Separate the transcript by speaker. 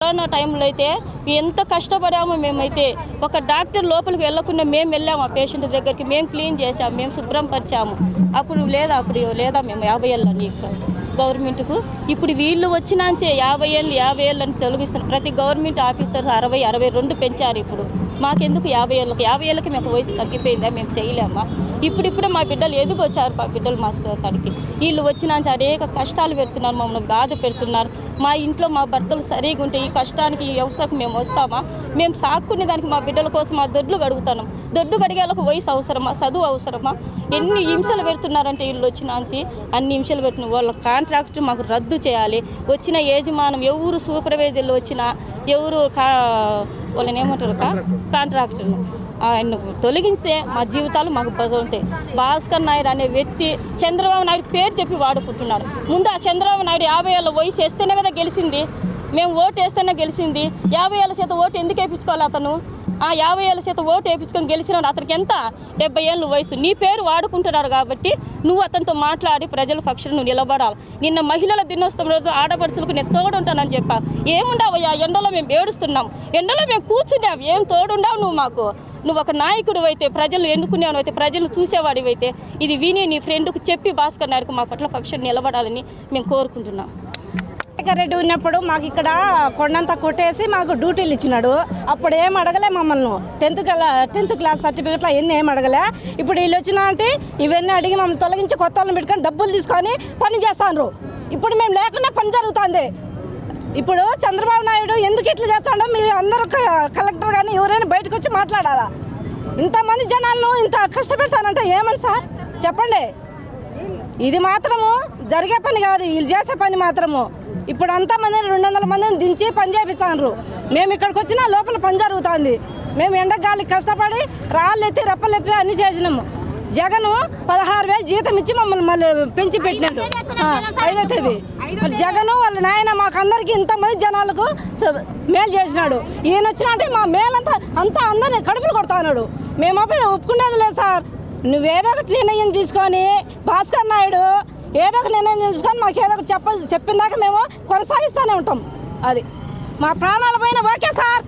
Speaker 1: corona టైంలో అయితే ఎంత కష్టపడామో మేమైతే ఒక డాక్టర్ లోపలికి వెళ్ళకుండా మేము వెళ్ళాము ఆ పేషెంట్ దగ్గరికి మేము క్లీన్ చేసాము మేము శుభ్రం పరిచాము అప్పుడు లేదా మేము 50 ఏళ్ళని గవర్నమెంట్కు ఇప్పుడు వీళ్ళు వచ్చినాంచే 50 ఏళ్ళు అని తొలగిస్తున్నారు ప్రతి గవర్నమెంట్ ఆఫీసర్స్ 62 పెంచారు ఇప్పుడు మాకెందుకు 50 ఏళ్ళకి మేము వయసు తగ్గిపోయిందా మేము చేయలేమా ఇప్పుడు మా బిడ్డలు ఎదుగొచ్చారు మా బిడ్డలు మా కాడికి వీళ్ళు వచ్చినాంచి అనేక కష్టాలు పెడుతున్నారు మమ్మల్ని బాధ పెడుతున్నారు మా ఇంట్లో మా భర్తలు సరిగా ఉంటే ఈ కష్టానికి ఈ వ్యవస్థకు మేము వస్తామా మేము సాక్కునే దానికి మా బిడ్డల కోసం మా దొడ్లు గడుగుతాం దొడ్డు గడిగేలకు వయసు అవసరమా చదువు అవసరమా ఎన్ని హింసలు పెడుతున్నారంటే వీళ్ళు వచ్చినాంచి అన్ని హింసలు పెడుతున్నారు వాళ్ళ కాంట్రాక్ట్ మాకు రద్దు చేయాలి వచ్చిన యజమానం ఎవరు సూపర్వైజర్లు వచ్చినా ఎవరు వాళ్ళని ఏమంటారు కాంట్రాక్టర్ను ఆయన తొలగిస్తే మా జీవితాలు మాకు బదులుతాయి భాస్కర్ నాయుడు అనే వ్యక్తి చంద్రబాబు నాయుడు పేరు చెప్పి వాడుకుంటున్నారు ముందు ఆ చంద్రబాబు నాయుడు 50 ఏళ్ళ వయసు వేస్తేనే కదా గెలిచింది మేము ఓటు వేస్తేనే గెలిచింది 50 ఏళ్ళ చేత ఓటు ఎందుకు వేయించుకోవాలి అతను ఆ 50 ఏళ్ళ చేత ఓటు వేయించుకొని గెలిచినాడు అతనికి ఎంత 70 ఏళ్ళ వయసు నీ పేరు వాడుకుంటున్నాడు కాబట్టి నువ్వు అతనితో మాట్లాడి ప్రజల పక్షాన నువ్వు నిలబడాలి నిన్న మహిళల దినోత్సవం రోజు ఆడపడుచులకు నేను తోడుంటానని చెప్పా ఏముండవయ్యా ఎండలో మేము ఏడుస్తున్నాం ఎండలో మేము కూర్చున్నాం ఏం తోడుండావు నువ్వు ఒక నాయకుడు అయితే ప్రజలు ఎన్నుకునేవాడు అయితే ప్రజలు చూసేవాడివి అయితే ఇది విని నీ ఫ్రెండ్కు చెప్పి భాస్కర్ నాయుడుకు మా పట్ల పక్షాన్ని నిలబడాలని మేము కోరుకుంటున్నాం
Speaker 2: రెడ్డి ఉన్నప్పుడు మాకు ఇక్కడ కొండంతా కొట్టేసి మాకు డ్యూటీలు ఇచ్చినాడు అప్పుడు ఏం అడగలే మమ్మల్ని 10th క్లాస్ సర్టిఫికెట్లో ఎన్ని ఏం అడగలే ఇప్పుడు వీళ్ళు వచ్చినా అంటే ఇవన్నీ అడిగి మమ్మల్ని తొలగించి కొత్త వాళ్ళని పెట్టుకొని డబ్బులు తీసుకొని పని చేస్తాను ఇప్పుడు మేము లేకుండా పని జరుగుతుంది ఇప్పుడు చంద్రబాబు నాయుడు ఎందుకు ఇట్లా చేస్తాడో మీరు అందరూ కలెక్టర్ కానీ ఎవరైనా బయటకు వచ్చి మాట్లాడాలా ఇంతమంది జనాలను ఇంత కష్టపెడతానంటే ఏమని సార్ చెప్పండి ఇది మాత్రము జరిగే పని కాదు వీళ్ళు చేసే పని మాత్రము ఇప్పుడు అంతా మందిని 200 మందిని దించి పని చేపిస్తాను మేము ఇక్కడికి వచ్చినా లోపల పని జరుగుతుంది మేము ఎండగాలికి కష్టపడి రాళ్ళెత్తి రెప్పలెప్పి అన్ని చేసినాము జగను 16,000 జీతం ఇచ్చి మమ్మల్ని మళ్ళీ పెంచి పెట్టినాడు 5వ తేదీ జగను వాళ్ళ నాయన మాకందరికి ఇంతమంది జనాలకు మేలు చేసినాడు ఈయన వచ్చినా అంటే మా మేలంతా అందరినీ కడుపులు కొడతాడు మేము ఒప్పుకునేది లేదు సార్ నువ్వేదో ఒకటి నిర్ణయం తీసుకొని భాస్కర్ నాయుడు ఏదో ఒక నిర్ణయం తీసుకొని మాకు ఏదో ఒకటి చెప్పిన దాకా మేము కొనసాగిస్తూనే ఉంటాం అది మా ప్రాణాల పైన ఓకే సార్